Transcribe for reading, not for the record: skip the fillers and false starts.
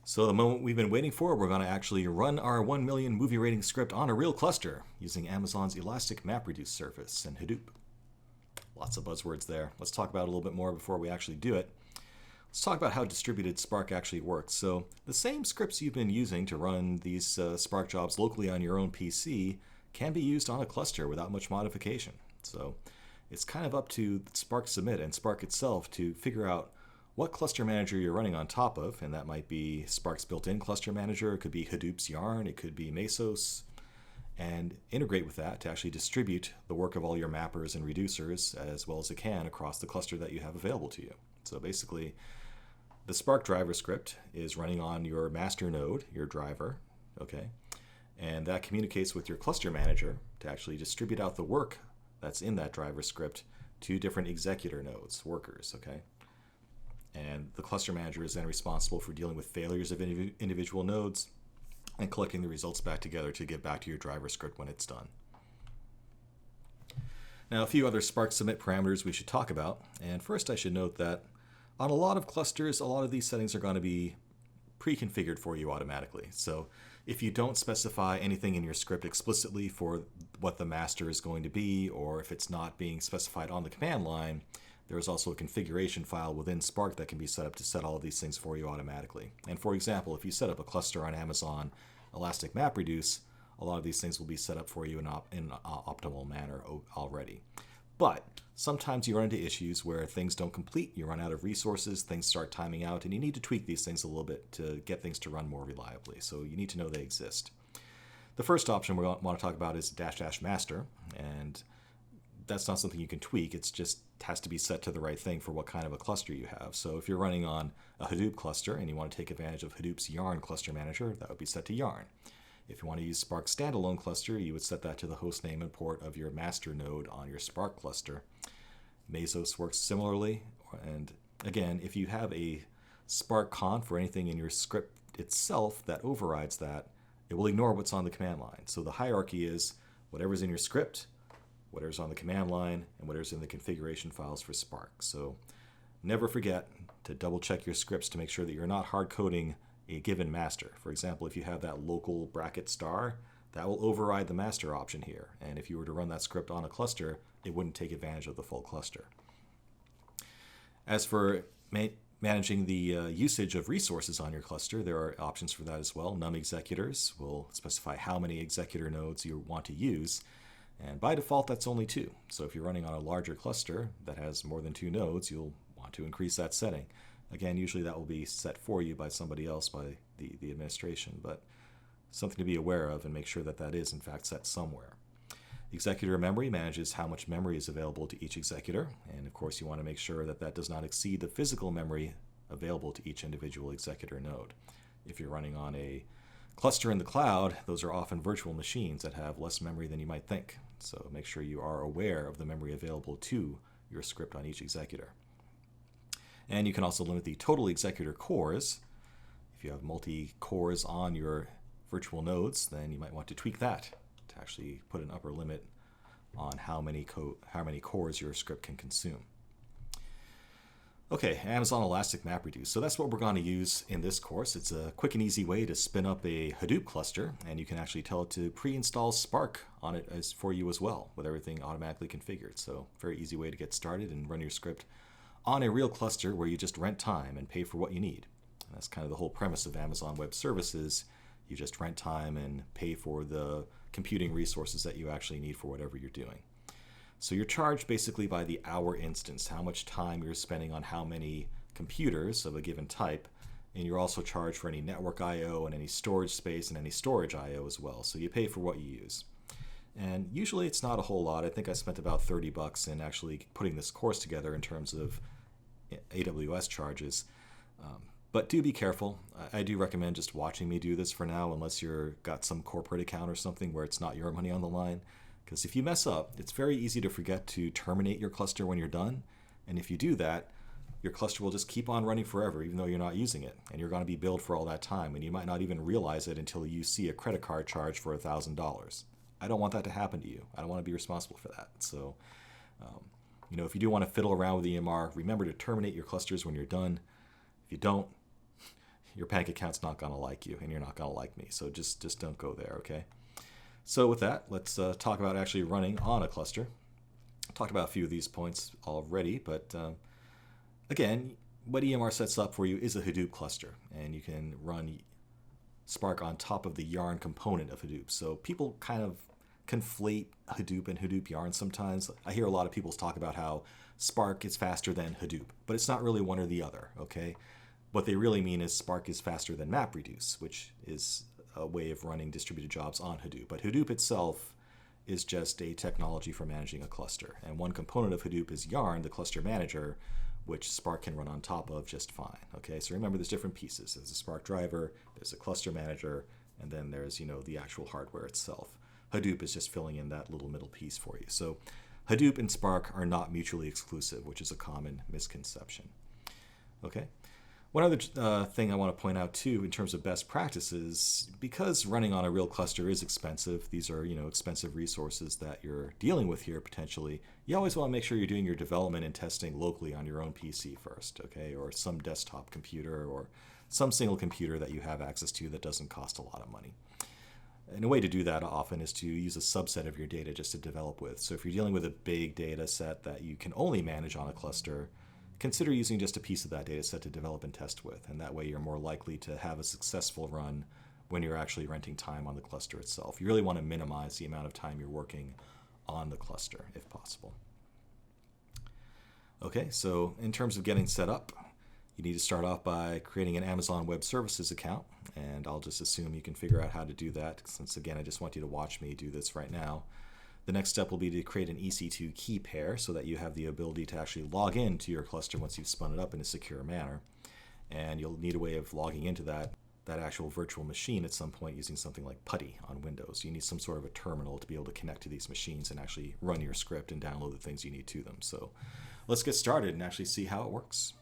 So the moment we've been waiting for, we're going to actually run our 1 million movie rating script on a real cluster using Amazon's elastic MapReduce service and Hadoop. Lots of buzzwords there. Let's talk about it a little bit more before we actually do it. Let's talk about how distributed Spark actually works. So the same scripts you've been using to run these Spark jobs locally on your own PC can be used on a cluster without much modification. So it's kind of up to Spark Submit and Spark itself to figure out what cluster manager you're running on top of, and that might be Spark's built-in cluster manager, it could be Hadoop's Yarn, it could be Mesos, and integrate with that to actually distribute the work of all your mappers and reducers as well as it can across the cluster that you have available to you. So basically, the Spark driver script is running on your master node, your driver, okay? And that communicates with your cluster manager to actually distribute out the work that's in that driver script to different executor nodes, workers, okay? And the cluster manager is then responsible for dealing with failures of individual nodes and collecting the results back together to get back to your driver script when it's done. Now, a few other Spark Submit parameters we should talk about. And first, I should note that on a lot of clusters, a lot of these settings are going to be pre-configured for you automatically. So if you don't specify anything in your script explicitly for what the master is going to be, or if it's not being specified on the command line, there's also a configuration file within Spark that can be set up to set all of these things for you automatically. And for example, if you set up a cluster on Amazon Elastic MapReduce, a lot of these things will be set up for you in an optimal manner already. But sometimes you run into issues where things don't complete, you run out of resources, things start timing out, and you need to tweak these things a little bit to get things to run more reliably. So you need to know they exist. The first option we want to talk about is -- master, and that's not something you can tweak. It's just has to be set to the right thing for what kind of a cluster you have. So if you're running on a Hadoop cluster and you want to take advantage of Hadoop's Yarn cluster manager, that would be set to Yarn. If you want to use Spark standalone cluster, you would set that to the host name and port of your master node on your Spark cluster. Mesos works similarly. And again, if you have a Spark conf or anything in your script itself that overrides that, it will ignore what's on the command line. So the hierarchy is whatever's in your script, whatever's on the command line, and whatever's in the configuration files for Spark. So never forget to double check your scripts to make sure that you're not hard coding a given master. For example, if you have that local bracket star, that will override the master option here. And if you were to run that script on a cluster, it wouldn't take advantage of the full cluster. As for managing the usage of resources on your cluster, there are options for that as well. Num executors will specify how many executor nodes you want to use. And by default, that's only 2. So if you're running on a larger cluster that has more than 2 nodes, you'll want to increase that setting. Again, usually that will be set for you by somebody else, by the administration, but something to be aware of and make sure that that is in fact set somewhere. Executor memory manages how much memory is available to each executor, and of course you want to make sure that that does not exceed the physical memory available to each individual executor node. If you're running on a cluster in the cloud, those are often virtual machines that have less memory than you might think. So make sure you are aware of the memory available to your script on each executor. And you can also limit the total executor cores. If you have multi-cores on your virtual nodes, then you might want to tweak that to actually put an upper limit on how many cores your script can consume. Okay, Amazon Elastic MapReduce. So that's what we're going to use in this course. It's a quick and easy way to spin up a Hadoop cluster, and you can actually tell it to pre-install Spark on it for you as well, with everything automatically configured. So very easy way to get started and run your script on a real cluster where you just rent time and pay for what you need. And that's kind of the whole premise of Amazon Web Services. You just rent time and pay for the computing resources that you actually need for whatever you're doing. So you're charged basically by the hour instance, how much time you're spending on how many computers of a given type, and you're also charged for any network I/O and any storage space and any storage I/O as well. So you pay for what you use. And usually it's not a whole lot. I think I spent about $30 in actually putting this course together in terms of AWS charges. But do be careful. I do recommend just watching me do this for now, unless you've got some corporate account or something where it's not your money on the line. Because if you mess up, it's very easy to forget to terminate your cluster when you're done. And if you do that, your cluster will just keep on running forever, even though you're not using it. And you're going to be billed for all that time. And you might not even realize it until you see a credit card charge for $1,000. I don't want that to happen to you. I don't want to be responsible for that. So, if you do want to fiddle around with EMR, remember to terminate your clusters when you're done. If you don't, your bank account's not going to like you, and you're not going to like me. So just don't go there, okay? So with that, let's talk about actually running on a cluster. I talked about a few of these points already, but again, what EMR sets up for you is a Hadoop cluster, and you can run Spark on top of the Yarn component of Hadoop. So people kind of conflate Hadoop and Hadoop Yarn sometimes. I hear a lot of people talk about how Spark is faster than Hadoop, but it's not really one or the other, okay? What they really mean is Spark is faster than MapReduce, which is a way of running distributed jobs on Hadoop. But Hadoop itself is just a technology for managing a cluster. And one component of Hadoop is Yarn, the cluster manager, which Spark can run on top of just fine. Okay, so remember there's different pieces. There's a Spark driver, there's a cluster manager, and then there's, the actual hardware itself. Hadoop is just filling in that little middle piece for you. So Hadoop and Spark are not mutually exclusive, which is a common misconception. Okay. One other thing I want to point out too, in terms of best practices, because running on a real cluster is expensive, these are expensive resources that you're dealing with here potentially. You always want to make sure you're doing your development and testing locally on your own PC first, okay, or some desktop computer or some single computer that you have access to that doesn't cost a lot of money. And a way to do that often is to use a subset of your data just to develop with. So if you're dealing with a big data set that you can only manage on a cluster, consider using just a piece of that data set to develop and test with, and that way you're more likely to have a successful run when you're actually renting time on the cluster itself. You really want to minimize the amount of time you're working on the cluster, if possible. Okay, so in terms of getting set up, you need to start off by creating an Amazon Web Services account, and I'll just assume you can figure out how to do that, since again, I just want you to watch me do this right now. The next step will be to create an EC2 key pair so that you have the ability to actually log into your cluster once you've spun it up in a secure manner. And you'll need a way of logging into that actual virtual machine at some point using something like PuTTY on Windows. You need some sort of a terminal to be able to connect to these machines and actually run your script and download the things you need to them. So let's get started and actually see how it works.